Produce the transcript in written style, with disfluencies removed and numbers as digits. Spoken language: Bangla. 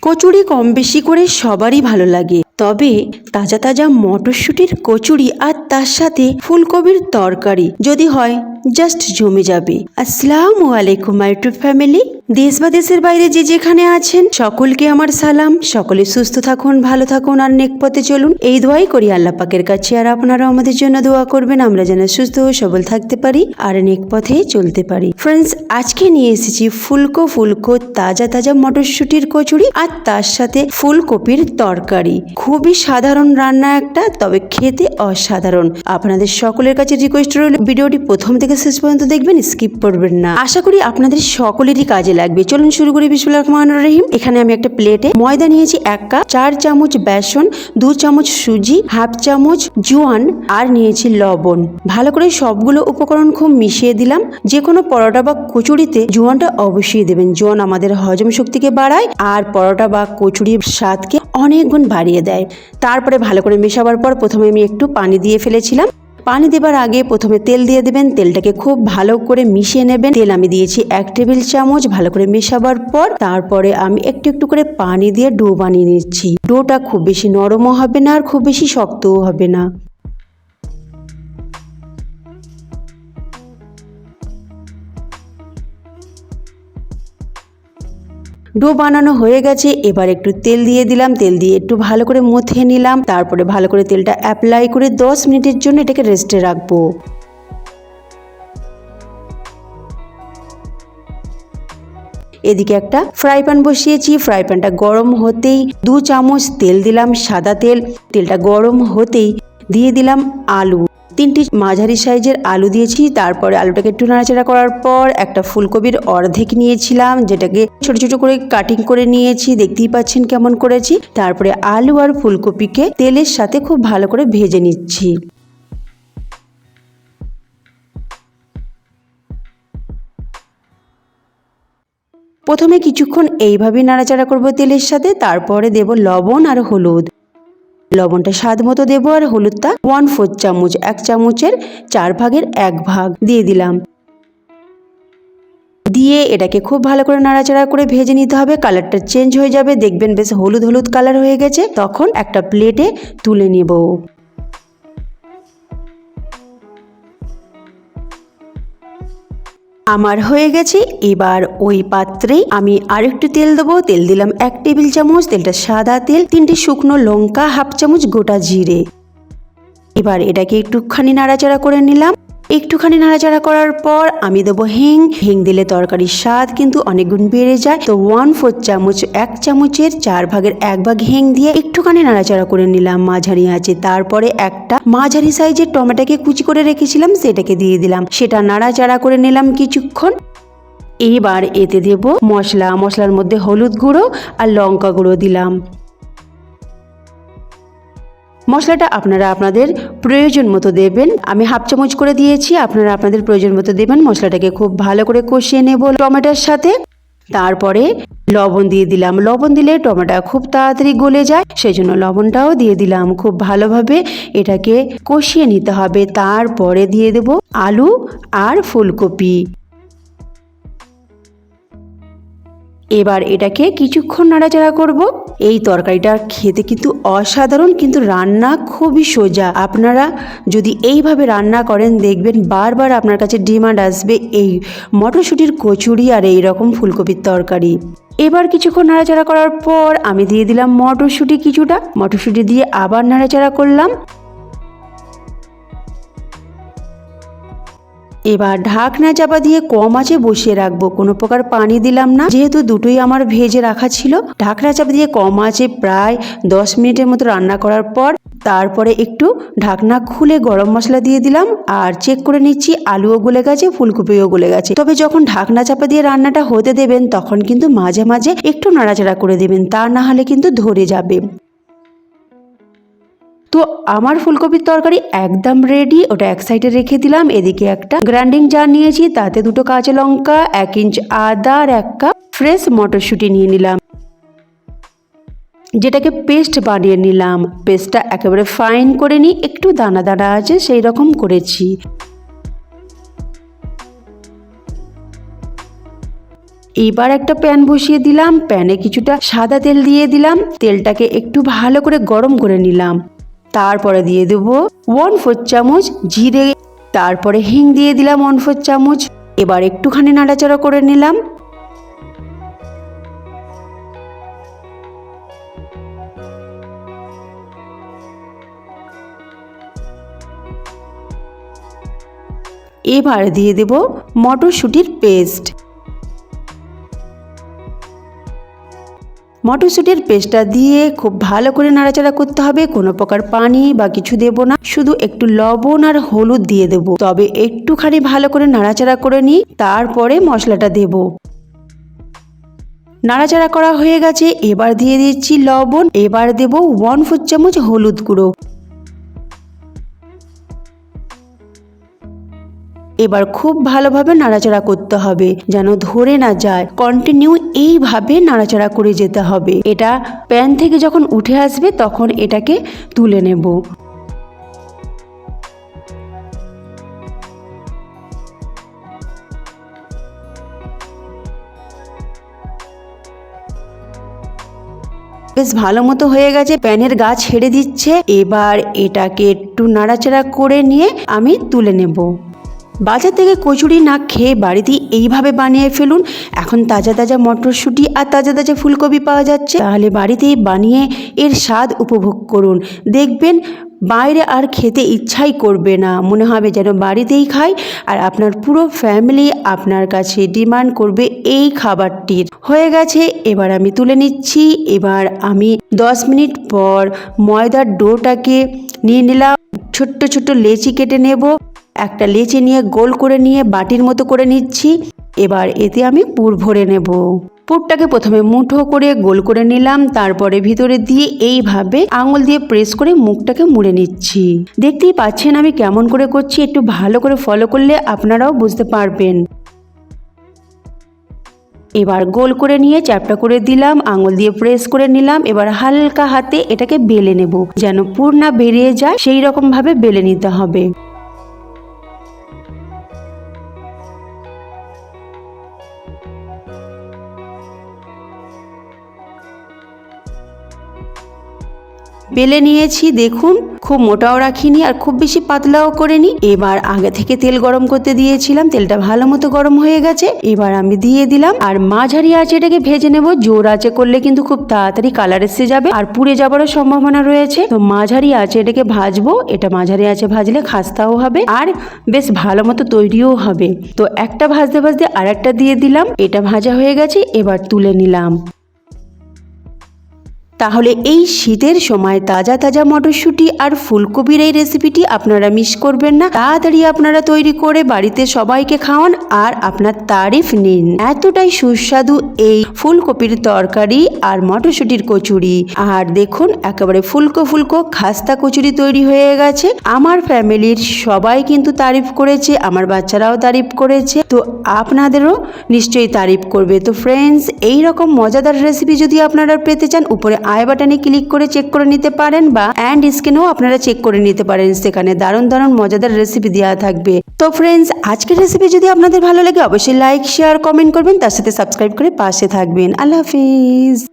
কচুরি কম বেশি করে সবারই ভালো লাগে, তবে তাজা তাজা মটরশুঁটির কচুরি আর তার সাথে ফুলকপির তরকারি যদি হয় জাস্ট জমে যাবে। আসসালামু আলাইকুম মাই ইউটিউব ফ্যামিলি। দেশ বা দেশের বাইরে যে যেখানে আছেন সকলকে আমার সালাম। সকলে সুস্থ থাকুন, ভালো থাকুন আর নেক পথে চলুন, এই দোয়াই করি আল্লাহ পাকের কাছে। আর আপনারাও আমাদের জন্য দোয়া করবেন, আমরা যেন সুস্থ ও সবল থাকতে পারি আর নেক পথে চলতে পারি। ফ্রেন্ডস, আজকে নিয়ে এসেছি ফুলকো তাজা তাজা মটরশুঁটির কচুরি আর তার সাথে ফুলকপির তরকারি। খুবই সাধারণ রান্না একটা, তবে খেতে অসাধারণ। আপনাদের সকলের কাছে রিকোয়েস্ট রইল ভিডিওটি প্রথম থেকে শেষ পর্যন্ত দেখবেন, স্কিপ করবেন না। আশা করি আপনাদের সকলেরই কাজে লাগবে। চলুন শুরু করি। বিসমিল্লাহির রহমানির রহিম। এখানে আমি একটা প্লেটে ময়দা নিয়েছি 1 কাপ, 4 চামচ বেসন, 2 চামচ সুজি, হাফ চামচ জোয়ান আর নিয়েছি লবণ। ভালো করে সবগুলো উপকরণ খুব মিশিয়ে দিলাম। যে কোনো পরোটা বা কচুরিতে জোয়ানটা অবশ্যই দেবেন। জোয়ান আমাদের হজম শক্তিকে বাড়ায় আর পরোটা বা কচুরির স্বাদকে অনেক গুণ বাড়িয়ে দেয়। তারপরে ভালো করে মেশাবার পর প্রথমে আমি একটু পানি দিয়ে ফেলেছিলাম। পানি দেবার আগে প্রথমে তেল দিয়ে দেবেন। তেলটাকে খুব ভালো করে মিশিয়ে নেবেন। তেল আমি দিয়েছি 1 টেবিল চামচ। ভালো করে মেশাবার পর তারপরে আমি একটু একটু করে পানি দিয়ে ডো বানিয়ে নিচ্ছি। ডোটা খুব বেশি নরমও হবে না আর খুব বেশি শক্তও হবে না। ডো বানানো হয়ে গেছে। এবার একটু তেল দিয়ে দিলাম। তেল দিয়ে একটু ভালো করে মথে নিলাম। তারপরে ভালো করে তেলটা অ্যাপ্লাই করে 10 মিনিটের জন্য এটাকে রেস্টে রাখবো। এদিকে একটা ফ্রাই প্যান বসিয়েছি। ফ্রাই প্যানটা গরম হতেই 2 চামচ তেল দিলাম, সাদা তেল। তেলটা গরম হতেই দিয়ে দিলাম আলু। 3টি মাঝারি সাইজের আলু দিয়েছি। তারপরে আলুটাকে একটু নাড়াচাড়া করার পর একটা ফুলকপির অর্ধেক নিয়েছিলাম, যেটাকে ছোট ছোট করে কাটিং করে নিয়েছি। দেখতেই পাচ্ছেন কেমন করেছি। তারপরে আলু আর ফুলকপিকে তেলের সাথে খুব ভালো করে ভেজে নিচ্ছি। প্রথমে কিছুক্ষণ এইভাবেই নাড়াচাড়া করব তেলের সাথে। তারপরে দেব লবণ আর হলুদ। লবণটা স্বাদ মতো দেবো আর হলুদটা 1/4 চামচ, 1 চামচের 4 ভাগের 1 ভাগ দিয়ে দিলাম। দিয়ে এটাকে খুব ভালো করে নাড়াচাড়া করে ভেজে নিতে হবে। কালারটা চেঞ্জ হয়ে যাবে, দেখবেন বেশ হলুদ হলুদ কালার হয়ে গেছে। তখন একটা প্লেটে তুলে নেব। আমার হয়ে গেছে। এবার ওই পাত্রেই আমি আরেকটু তেল দেবো। তেল দিলাম 1 টেবিল চামচ। তেলটা সাদা তেল। 3টে শুকনো লঙ্কা, হাফ চামচ গোটা জিরে। এবার এটাকে একটুখানি নাড়াচাড়া করে নিলাম। একটুখানি নাড়াচাড়া করার পর আমি দেবো হিং। হিং দিলে তরকারির স্বাদ কিন্তু অনেক গুণ বেড়ে যায়। তো 1/4 চামচ, 1 চামচের 4 ভাগের 1 ভাগ হিং দিয়ে একটুখানি নাড়াচাড়া করে নিলাম মাঝারি আঁচে। তারপরে একটা মাঝারি সাইজের টমেটোকে কুচি করে রেখেছিলাম, সেটাকে দিয়ে দিলাম। সেটা নাড়াচাড়া করে নিলাম কিছুক্ষণ। এবার এতে দেব মশলা। মশলার মধ্যে হলুদ গুঁড়ো আর লঙ্কা গুঁড়ো দিলাম। মশলাটা আপনারা আপনাদের প্রয়োজন মতো দেবেন। আমি হাফ চামচ করে দিয়েছি, আপনারা আপনাদের প্রয়োজন মতো দেবেন। মশলাটাকে খুব ভালো করে কষিয়ে নেব টমেটোর সাথে। তারপরে লবণ দিয়ে দিলাম। লবণ দিলে টমেটো খুব তাড়াতাড়ি গলে যায়, সেই জন্য লবণটাও দিয়ে দিলাম। খুব ভালোভাবে এটাকে কষিয়ে নিতে হবে। তারপরে দিয়ে দেব আলু আর ফুলকপি। এবার এটাকে কিছুক্ষণ নাড়াচাড়া করব। এই তরকারিটা খেতে কিন্তু অসাধারণ, কিন্তু রান্না খুবই সোজা। আপনারা যদি এইভাবে রান্না করেন দেখবেন বারবার আপনার কাছে ডিমান্ড আসবে এই মটরশুঁটির কচুরি আর এই রকম ফুলকপির তরকারি। এবার কিছুক্ষণ নাড়াচাড়া করার পর আমি দিয়ে দিলাম মটরশুঁটি কিছুটা। মটরশুঁটি দিয়ে আবার নাড়াচাড়া করলাম। এবার ঢাকনা চাপা দিয়ে কম আঁচে বসিয়ে রাখবো। কোনো প্রকার পানি দিলাম না, যেহেতু দুটোই আমার ভেজে রাখা ছিল। ঢাকনা চাপা দিয়ে কম আঁচে প্রায় 10 মিনিটের মতো রান্না করার পর তারপরে একটু ঢাকনা খুলে গরম মশলা দিয়ে দিলাম আর চেক করে নিচ্ছি আলুও গলে গেছে, ফুলকপিও গলে গেছে। তবে যখন ঢাকনা চাপা দিয়ে রান্নাটা হতে দেবেন তখন কিন্তু মাঝে মাঝে একটু নাড়াচাড়া করে দেবেন, তা না হলে কিন্তু ধরে যাবে। তো আমার ফুলকপির তরকারি একদম রেডি। ওটা এক সাইডে রেখে দিলাম। এদিকে একটা গ্রাইন্ডিং জার নিয়েছি, তাতে 2টো কাঁচা লঙ্কা, 1 ইঞ্চ আদা আর 1 কাপ ফ্রেশ মটরশুঁটি নিয়ে নিলাম, যেটাকে পেস্ট বানিয়ে নিলাম। পেস্টটা একেবারে ফাইন করে নিই, একটু দানা দানা আছে সেই রকম করেছি। এবার একটা প্যান বসিয়ে দিলাম, প্যানে কিছুটা সাদা তেল দিয়ে দিলাম, তেলটাকে একটু ভালো করে গরম করে নিলাম। তারপরে দিয়ে দেব 1/4 চামচ জিরে, তারপরে হিং দিয়ে দিলাম 1/4 চামচ। এবার একটুখানি নাড়াচাড়া করে নিলাম। এবার দিয়ে দেব মটরশুঁটির পেস্ট। মটরশুঁটির পেস্টটা দিয়ে খুব ভালো করে নাড়াচাড়া করতে হবে। কোনো প্রকার পানি বা কিছু দেব না, শুধু একটু লবণ আর হলুদ দিয়ে দেব। তবে একটুখানি ভালো করে নাড়াচাড়া করে নিই, তারপরে মশলাটা দেব। নাড়াচাড়া করা হয়ে গেছে, এবার দিয়ে দিচ্ছি লবণ। এবার দেব 1/4 চামচ হলুদ গুঁড়ো। এবার খুব ভালোভাবে নাড়াচাড়া করতে হবে, যেন ধরে না যায়। কন্টিনিউ এইভাবে নাড়াচাড়া করে যেতে হবে। এটা প্যান থেকে যখন উঠে আসবে তখন এটাকে তুলে নেব। বেশ ভালো মতো হয়ে গেছে, প্যানের গা ছেড়ে দিচ্ছে। এবার এটাকে একটু নাড়াচাড়া করে নিয়ে আমি তুলে নেব। বাজার থেকে কচুরি না খেয়ে বাড়িতেই এইভাবে বানিয়ে ফেলুন। এখন তাজা তাজা মটরশুঁটি আর তাজা তাজা ফুলকপি পাওয়া যাচ্ছে, তাহলে বাড়িতেই বানিয়ে এর স্বাদ উপভোগ করুন। দেখবেন বাইরে আর খেতে ইচ্ছাই করবে না, মনে হবে যেন বাড়িতেই খাই। আর আপনার পুরো ফ্যামিলি আপনার কাছে ডিমান্ড করবে এই খাবারটির। হয়ে গেছে, এবার আমি তুলে নিচ্ছি। এবার আমি 10 মিনিট পর ময়দার ডোটাকে নিয়ে নিলাম। ছোট্ট ছোট্ট লেচি কেটে নেব। একটা লেচি নিয়ে গোল করে নিয়ে বাটির মতো করে নিচ্ছি। এবার এতে আমি পুর ভরে নেব। পুরটাকে প্রথমে মুঠো করে গোল করে নিলাম, তারপরে ভিতরে দিয়ে এইভাবে আঙুল দিয়ে প্রেস করে মুখটাকে মুড়ে নিচ্ছি। দেখতেই পাচ্ছেন আমি কেমন করে করছি, একটু ভালো করে ফলো করলে আপনারাও বুঝতে পারবেন। এবার গোল করে নিয়ে চ্যাপটা করে দিলাম, আঙুল দিয়ে প্রেস করে নিলাম। এবার হালকা হাতে এটাকে বেলে নেব, যেন পুর না বেরিয়ে যায় সেই রকম ভাবে বেলে নিতে হবে। বেলে নিয়েছি, দেখুন খুব মোটাও রাখিনি আর খুব বেশি পাতলাও করিনি। এবার আগে থেকে তেল গরম করতে দিয়েছিলাম, তেলটা ভালো মতো গরম হয়ে গেছে। এবার আমি দিয়ে দিলাম আর মাঝারি আঁচে এটাকে ভেজে নেব। জোর আঁচে করলে কিন্তু খুব তাড়াতাড়ি কালার এসে যাবে আর পুড়ে যাবারও সম্ভাবনা রয়েছে। তো মাঝারি আঁচে এটাকে ভাজবো। এটা মাঝারি আঁচে ভাজলে খাস্তাও হবে আর বেশ ভালো মতো তৈরিও হবে। তো একটা ভাজতে ভাজতে আর একটা দিয়ে দিলাম। এটা ভাজা হয়ে গেছে, এবার তুলে নিলাম। তাহলে এই শীতের সময় তাজা তাজা মটরশুঁটি আর ফুলকপির এই রেসিপিটি আপনারা মিস করবেন না। তাড়াতাড়ি আপনারা তৈরি করে বাড়িতে সবাইকে খাওয়ান আর আপনার তারিফ নিন। এতটাই সুস্বাদু এই ফুলকপির তরকারি আর মটরশুঁটির কচুরি। আর দেখুন একেবারে ফুলকো ফুলকো খাস্তা কচুরি তৈরি হয়ে গেছে। আমার ফ্যামিলির সবাই কিন্তু তারিফ করেছে, আমার বাচ্চারাও তারিফ করেছে, তো আপনাদেরও নিশ্চয়ই তারিফ করবে। তো ফ্রেন্ডস, এই রকম মজাদার রেসিপি যদি আপনারা পেতে চান, উপরে আই বাটনে ক্লিক করে চেক করে নিতে পারেন বা অ্যান্ড স্ক্রিনেও আপনারা চেক করে নিতে পারেন, সেখানে দারুণ দারুণ মজাদার রেসিপি দেওয়া থাকবে। তো ফ্রেন্ডস, আজকের রেসিপি যদি আপনাদের ভালো লাগে অবশ্যই লাইক শেয়ার কমেন্ট করবেন, তার সাথে সাবস্ক্রাইব করে পাশে থাকবেন। আল্লাহ হাফিজ।